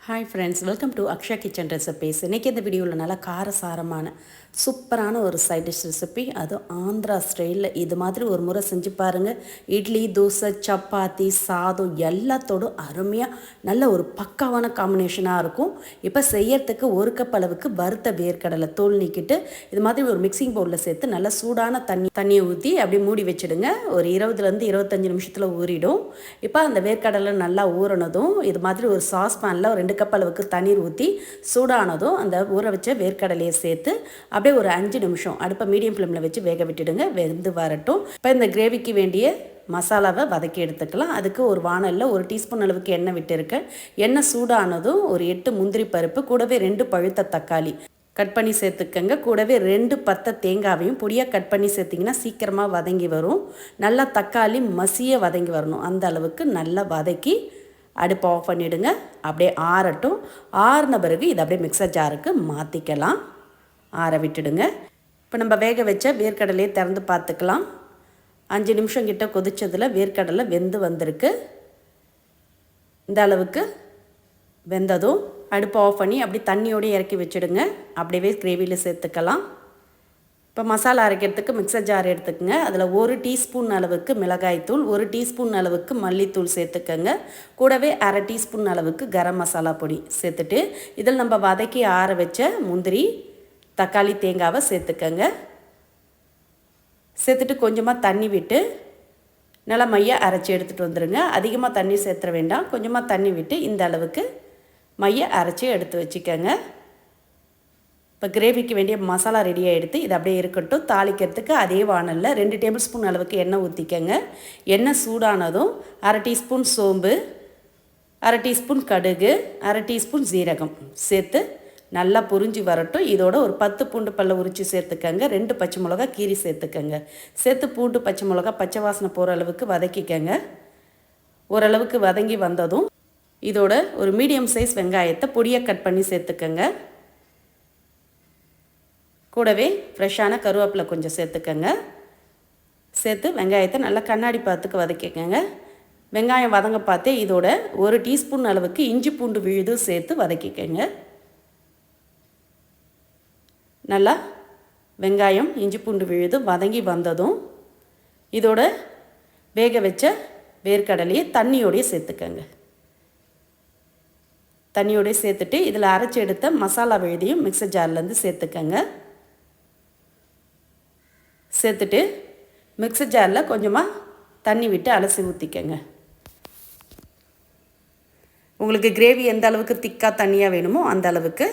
Hi friends, welcome to Akshaya kitchen recipes. இன்றைக்கி இந்த வீடியோவில் நல்லா காரசாரமான சூப்பரான ஒரு சைட் டிஷ் ரெசிபி, அதுவும் ஆந்திரா ஸ்டைலில். இது மாதிரி ஒரு முறை செஞ்சு பாருங்கள். இட்லி, தோசை, சப்பாத்தி, சாதம் எல்லாத்தோடும் அருமையாக நல்ல ஒரு பக்காவான காம்பினேஷனாக இருக்கும். இப்போ செய்யறதுக்கு ஒரு கப் அளவுக்கு வறுத்த வேர்க்கடலை தோல் நீக்கிட்டு இது மாதிரி ஒரு மிக்சிங் பவுலில் சேர்த்து நல்லா சூடான தண்ணியை ஊற்றி அப்படியே மூடி வச்சுடுங்க. ஒரு 20லேருந்து 25 நிமிஷத்தில் ஊறிடும். இப்போ அந்த வேர்க்கடலை நல்லா ஊறினதும் இது மாதிரி ஒரு சாஸ் பேனில் ஒரு 2 கப் அளவுக்கு தண்ணீர் ஊற்றி சூடானதும் அந்த ஊற வச்ச வேர்க்கடலையை சேர்த்து அப்படியே ஒரு 5 நிமிஷம் அடுப்பை மீடியம் ஃப்ளேமில் வச்சு வேக விட்டுடுங்க. வெந்து வரட்டும். இப்போ இந்த கிரேவிக்கு வேண்டிய மசாலாவை வதக்கி எடுத்துக்கலாம். அதுக்கு ஒரு வானலில் 1 டீஸ்பூன் அளவுக்கு எண்ணெய் விட்டுருக்கேன். எண்ணெய் சூடானதும் ஒரு 8 முந்திரி பருப்பு, கூடவே 2 பழுத்த தக்காளி கட் பண்ணி சேர்த்துக்கங்க. கூடவே 2 பத்தை தேங்காவையும் பொடியாக கட் பண்ணி சேர்த்திங்கன்னா சீக்கிரமாக வதங்கி வரும். நல்லா தக்காளி மசிய வதங்கி வரணும். அந்த அளவுக்கு நல்லா வதக்கி அடுப்பை ஆஃப் பண்ணிவிடுங்க. அப்படியே ஆறட்டும். ஆறின பிறகு இதை அப்படியே மிக்சர் ஜாருக்கு மாற்றிக்கலாம். ஆற விட்டுடுங்க. இப்போ நம்ம வேக வச்ச வேர்க்கடலையை திறந்து பார்த்துக்கலாம். 5 நிமிஷம் கிட்ட கொதிச்சதில் வேர்க்கடலை வெந்து வந்திருக்கு. இந்த அளவுக்கு வெந்ததும் அடுப்பை ஆஃப் பண்ணி அப்படி தண்ணியோடு இறக்கி வச்சுடுங்க. அப்படியே கிரேவியில் சேர்த்துக்கலாம். இப்போ மசாலா அரைக்கிறதுக்கு மிக்சர் ஜார் எடுத்துக்கங்க. அதில் 1 டீஸ்பூன் அளவுக்கு மிளகாய்த்தூள், 1 டீஸ்பூன் அளவுக்கு மல்லித்தூள் சேர்த்துக்கங்க. கூடவே அரை டீஸ்பூன் அளவுக்கு கரம் மசாலா பொடி சேர்த்துட்டு இதில் நம்ம வதக்கி ஆற வச்ச முந்திரி, தக்காளி, தேங்காவை சேர்த்துக்கங்க. சேர்த்துட்டு கொஞ்சமாக தண்ணி விட்டு நல்லா மைய அரைச்சி எடுத்துகிட்டு வந்துடுங்க. அதிகமாக தண்ணி சேர்த்துற வேண்டாம். கொஞ்சமாக தண்ணி விட்டு இந்த அளவுக்கு மைய அரைச்சி எடுத்து வச்சுக்கோங்க. இப்போ கிரேவிக்கு வேண்டிய மசாலா ரெடியாக எடுத்து இது அப்படியே இருக்கட்டும். தாளிக்கிறதுக்கு அதே வானலில் 2 டேபிள் ஸ்பூன் அளவுக்கு எண்ணெய் ஊற்றிக்கங்க. எண்ணெய் சூடானதும் அரை டீஸ்பூன் சோம்பு, அரை டீஸ்பூன் கடுகு, அரை டீஸ்பூன் ஜீரகம் சேர்த்து நல்லா புரிஞ்சு வரட்டும். இதோட ஒரு 10 பூண்டு பல்ல உரித்து சேர்த்துக்கங்க. 2 பச்சை மிளகா கீரி சேர்த்துக்கங்க. சேர்த்து பூண்டு, பச்சை மிளகா பச்சை வாசனை போகிற அளவுக்கு வதக்கிக்கங்க. ஓரளவுக்கு வதங்கி வந்ததும் இதோட ஒரு மீடியம் சைஸ் வெங்காயத்தை பொடியாக கட் பண்ணி சேர்த்துக்கங்க. கூடவே ஃப்ரெஷ்ஷான கருவேப்பிலை கொஞ்சம் சேர்த்துக்கங்க. சேர்த்து வெங்காயத்தை நல்லா கண்ணாடி பாத்துக்கு வதக்கிக்கங்க. வெங்காயம் வதங்க பார்த்து இதோட 1 டீஸ்பூன் அளவுக்கு இஞ்சி பூண்டு விழுது சேர்த்து வதக்கிக்கங்க. நல்லா வெங்காயம், இஞ்சி பூண்டு விழுது வதங்கி வந்ததும் இதோட வேக வச்ச வேர்க்கடலையை தண்ணியோடையே சேர்த்துக்கங்க. தண்ணியோடையே சேர்த்துட்டு இதில் அரைச்சி எடுத்த மசாலா விழுதியும் மிக்சர் ஜார்லேருந்து சேர்த்துக்கங்க. சேர்த்துட்டு மிக்சர் ஜாரில் கொஞ்சமாக தண்ணி விட்டு அலசி ஊற்றிக்கங்க. உங்களுக்கு கிரேவி எந்த அளவுக்கு திக்காக தண்ணியாக வேணுமோ அந்த அளவுக்கு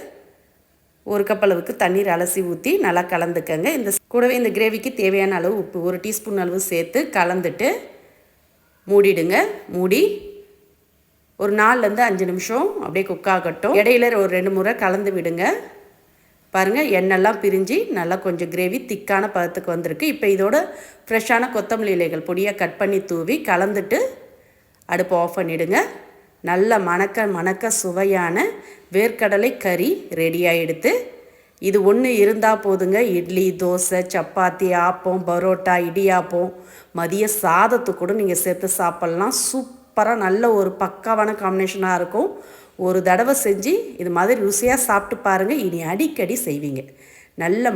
1 கப் அளவுக்கு தண்ணீர் அலசி ஊற்றி நல்லா கலந்துக்கங்க. கூடவே இந்த கிரேவிக்கு தேவையான அளவு உப்பு 1 டீஸ்பூன் அளவு சேர்த்து கலந்துட்டு மூடிடுங்க. மூடி ஒரு 4லேருந்து 5 நிமிஷம் அப்படியே குக் ஆகட்டும். இடையில ஒரு 2 முறை கலந்து விடுங்க. பாருங்கள், எண்ணெய்லாம் பிரிஞ்சு நல்லா கொஞ்சம் கிரேவி திக்கான பதத்துக்கு வந்திருக்கு. இப்போ இதோட ஃப்ரெஷ்ஷான கொத்தமல்லி இலைகள் பொடியாக கட் பண்ணி தூவி கலந்துட்டு அடுப்பு ஆஃப் பண்ணிவிடுங்க. நல்ல மணக்க சுவையான வேர்க்கடலை கறி ரெடியாக எடுத்து இது ஒன்று இருந்தால் போதுங்க. இட்லி, தோசை, சப்பாத்தி, ஆப்பம், பரோட்டா, இடியாப்பம், மதிய சாதத்துக்கு கூட நீங்கள் சேர்த்து சாப்பிட்லாம். சூப்பராக நல்ல ஒரு பக்காவான காம்பினேஷனாக இருக்கும். ஒரு தடவை செஞ்சு இது மாதிரி ருசியாக சாப்பிட்டு பாருங்கள். இனி அடிக்கடி செய்வீங்க. நல்ல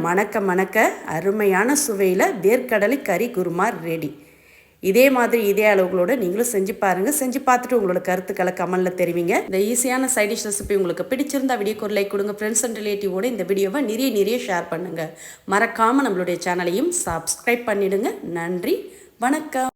மணக்க அருமையான சுவையில் வேர்க்கடலை கறி குருமா ரெடி. இதே மாதிரி இதே அளவுகளோடு நீங்களும் செஞ்சு பாருங்கள். செஞ்சு பார்த்துட்டு உங்களோட கருத்துக்களை கமெண்டில் தெரிவிங்க. இந்த ஈஸியான சைட் டிஷ் ரெசிபி உங்களுக்கு பிடிச்சிருந்தா வீடியோக்கு ஒரு லைக் கொடுங்க. ஃப்ரெண்ட்ஸ் அண்ட் ரிலேட்டிவோட இந்த வீடியோவை நிறைய ஷேர் பண்ணுங்கள். மறக்காமல் நம்மளுடைய சேனலையும் சப்ஸ்கிரைப் பண்ணிவிடுங்க. நன்றி, வணக்கம்.